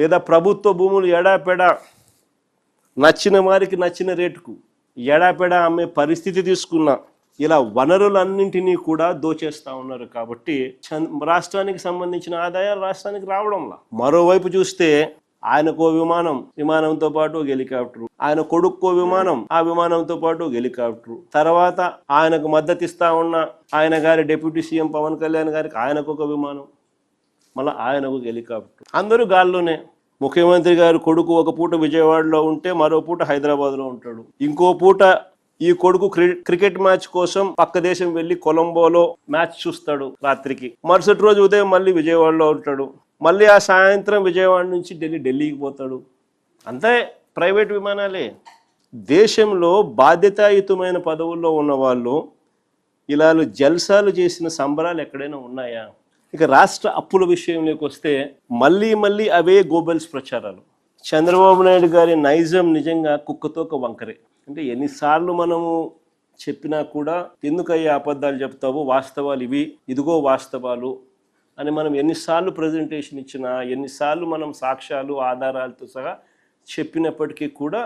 లేదా ప్రభుత్వ భూములు ఎడాపెడా నచ్చిన వారికి నచ్చిన రేటుకు ఎడాపెడా అమ్మే పరిస్థితి తీసుకున్నా ఇలా వనరులన్నింటినీ కూడా దోచేస్తూ ఉన్నారు. కాబట్టి రాష్ట్రానికి సంబంధించిన ఆదాయాలు రాష్ట్రానికి రావడంలా. మరోవైపు చూస్తే ఆయనకో విమానంతో పాటు ఒక హెలికాప్టర్, ఆయన కొడుక్కో విమానం, ఆ విమానంతో పాటు ఒక హెలికాప్టర్, తర్వాత ఆయనకు మద్దతు ఇస్తా ఉన్న ఆయన గారి డిప్యూటీ సీఎం పవన్ కళ్యాణ్ గారికి ఆయనకొక విమానం, మళ్ళీ ఆయనకు హెలికాప్టర్, అందరూ గాల్లోనే. ముఖ్యమంత్రి గారు కొడుకు ఒక పూట విజయవాడలో ఉంటే మరో పూట హైదరాబాద్లో ఉంటాడు, ఇంకో పూట ఈ కొడుకు క్రికెట్ మ్యాచ్ కోసం పక్క దేశం వెళ్ళి కొలంబోలో మ్యాచ్ చూస్తాడు రాత్రికి, మరుసటి రోజు ఉదయం మళ్ళీ విజయవాడలో ఉంటాడు, మళ్ళీ ఆ సాయంత్రం విజయవాడ నుంచి ఢిల్లీకి పోతాడు. అంతే ప్రైవేట్ విమానాలే. దేశంలో బాధ్యతాయుతమైన పదవుల్లో ఉన్న వాళ్ళు ఇలా జల్సాలు చేసిన సంబరాలు ఎక్కడైనా ఉన్నాయా? ఇక రాష్ట్ర అప్పుల విషయంలోకి వస్తే మళ్ళీ అవే గోబెల్స్ ప్రచారాలు. చంద్రబాబు నాయుడు గారి నైజం నిజంగా కుక్కతోక వంకరే. అంటే ఎన్నిసార్లు మనము చెప్పినా కూడా ఎందుకయ్యా అబద్ధాలు చెప్తావు, వాస్తవాలు ఇవి, ఇదిగో వాస్తవాలు అని మనం ఎన్నిసార్లు ప్రజెంటేషన్ ఇచ్చినా, ఎన్నిసార్లు మనం సాక్ష్యాలు ఆధారాలతో సహా చెప్పినప్పటికీ కూడా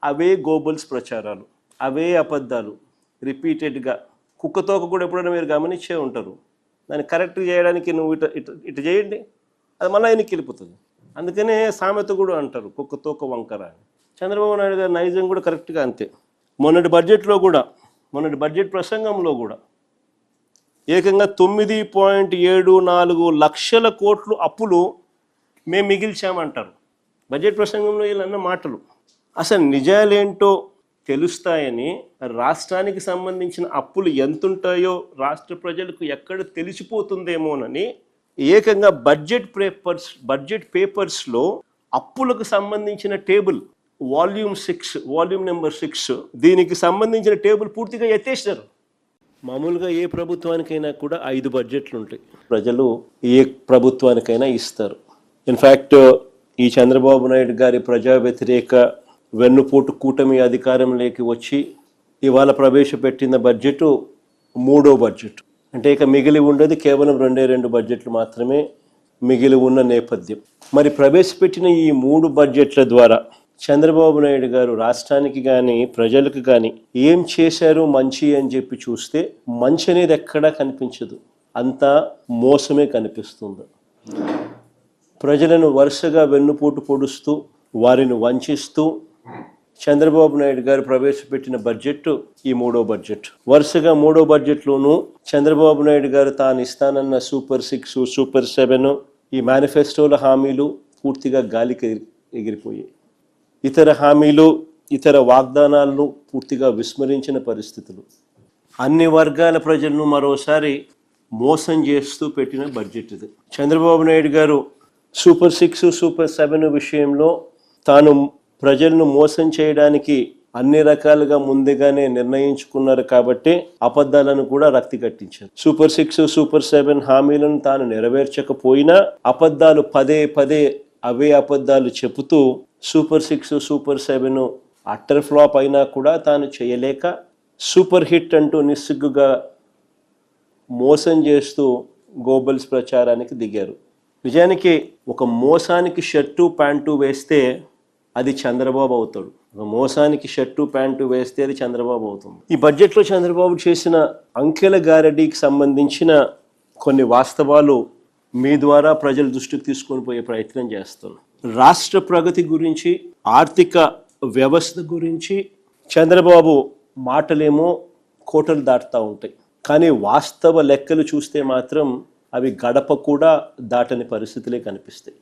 అవే గోబల్స్ ప్రచారాలు, అవే అబద్ధాలు రిపీటెడ్గా. కుక్కతోక కూడా ఎప్పుడైనా మీరు గమనించే ఉంటారు. దాన్ని కరెక్ట్ చేయడానికి నువ్వు ఇటు చేయండి, అది మళ్ళీ ఆయనకి వెళ్ళిపోతుంది. అందుకనే సామెత కూడా అంటారు కుక్కతోక వంకర అని. చంద్రబాబు నాయుడు గారి నైజం కూడా కరెక్ట్గా అంతే. మొన్నటి బడ్జెట్ ప్రసంగంలో కూడా ఏకంగా 9.74 లక్షల కోట్లు అప్పులు మేము మిగిల్చామంటారు బడ్జెట్ ప్రసంగంలో. వీళ్ళన్న మాటలు అసలు నిజాలేంటో తెలుస్తాయని, రాష్ట్రానికి సంబంధించిన అప్పులు ఎంతుంటాయో రాష్ట్ర ప్రజలకు ఎక్కడ తెలిసిపోతుందేమోనని ఏకంగా బడ్జెట్ పేపర్స్లో అప్పులకు సంబంధించిన టేబుల్ వాల్యూమ్ నెంబర్ 6 దీనికి సంబంధించిన టేబుల్ పూర్తిగా ఎత్తేసారు. మామూలుగా ఏ ప్రభుత్వానికైనా కూడా 5 బడ్జెట్లు ఉంటాయి, ప్రజలు ఏ ప్రభుత్వానికైనా ఇస్తారు. ఇన్ఫ్యాక్ట్ ఈ చంద్రబాబు నాయుడు గారి ప్రజా వ్యతిరేక వెన్నుపోటు కూటమి అధికారంలోకి వచ్చి ఇవాళ ప్రవేశపెట్టిన బడ్జెట్ 3వ బడ్జెట్. అంటే ఇక మిగిలి ఉండేది కేవలం 2 బడ్జెట్లు మాత్రమే మిగిలి ఉన్న నేపథ్యం. మరి ప్రవేశపెట్టిన ఈ 3 బడ్జెట్ల ద్వారా చంద్రబాబు నాయుడు గారు రాష్ట్రానికి కానీ ప్రజలకు కానీ ఏం చేశారు మంచి అని చెప్పి చూస్తే మంచి అనేది ఎక్కడా కనిపించదు, అంతా మోసమే కనిపిస్తుంది. ప్రజలను వరుసగా వెన్నుపోటు పొడుస్తూ వారిని వంచిస్తూ చంద్రబాబు నాయుడు గారు ప్రవేశపెట్టిన బడ్జెట్ ఈ 3వ బడ్జెట్. వరుసగా 3వ బడ్జెట్లోనూ చంద్రబాబు నాయుడు గారు తాను ఇస్తానన్న సూపర్ 6, సూపర్ 7 ఈ మేనిఫెస్టోల హామీలు పూర్తిగా గాలికి ఎగిరిపోయాయి. ఇతర హామీలు, ఇతర వాగ్దానాలను పూర్తిగా విస్మరించిన పరిస్థితులు. అన్ని వర్గాల ప్రజలను మరోసారి మోసం చేస్తూ పెట్టిన బడ్జెట్ ఇది. చంద్రబాబు నాయుడు గారు సూపర్ 6, సూపర్ 7 విషయంలో తాను ప్రజలను మోసం చేయడానికి అన్ని రకాలుగా ముందుగానే నిర్ణయించుకున్నారు కాబట్టి అబద్ధాలను కూడా రక్తి కట్టించారు. సూపర్ 6, సూపర్ 7 హామీలను తాను నెరవేర్చకపోయినా అబద్ధాలు పదే అవే అబద్ధాలు చెబుతూ సూపర్ 6, సూపర్ 7 అట్టర్ ఫ్లాప్ అయినా కూడా తాను చేయలేక సూపర్ హిట్ అంటూ నిస్సిగ్గుగా మోసం చేస్తూ గోబల్స్ ప్రచారానికి దిగారు. నిజానికి ఒక మోసానికి షర్టు ప్యాంటు వేస్తే అది చంద్రబాబు అవుతాడు, ఒక మోసానికి షర్టు ప్యాంటు వేస్తే అది చంద్రబాబు అవుతుంది. ఈ బడ్జెట్లో చంద్రబాబు చేసిన అంకెల గారడీకి సంబంధించిన కొన్ని వాస్తవాలు మీ ద్వారా ప్రజల దృష్టికి తీసుకొని పోయే ప్రయత్నం చేస్తున్నాను. రాష్ట్ర ప్రగతి గురించి, ఆర్థిక వ్యవస్థ గురించి చంద్రబాబు మాటలేమో కోటలు దాటుతూ ఉంటాయి, కానీ వాస్తవ లెక్కలు చూస్తే మాత్రం అవి గడప కూడా దాటని పరిస్థితులే కనిపిస్తాయి.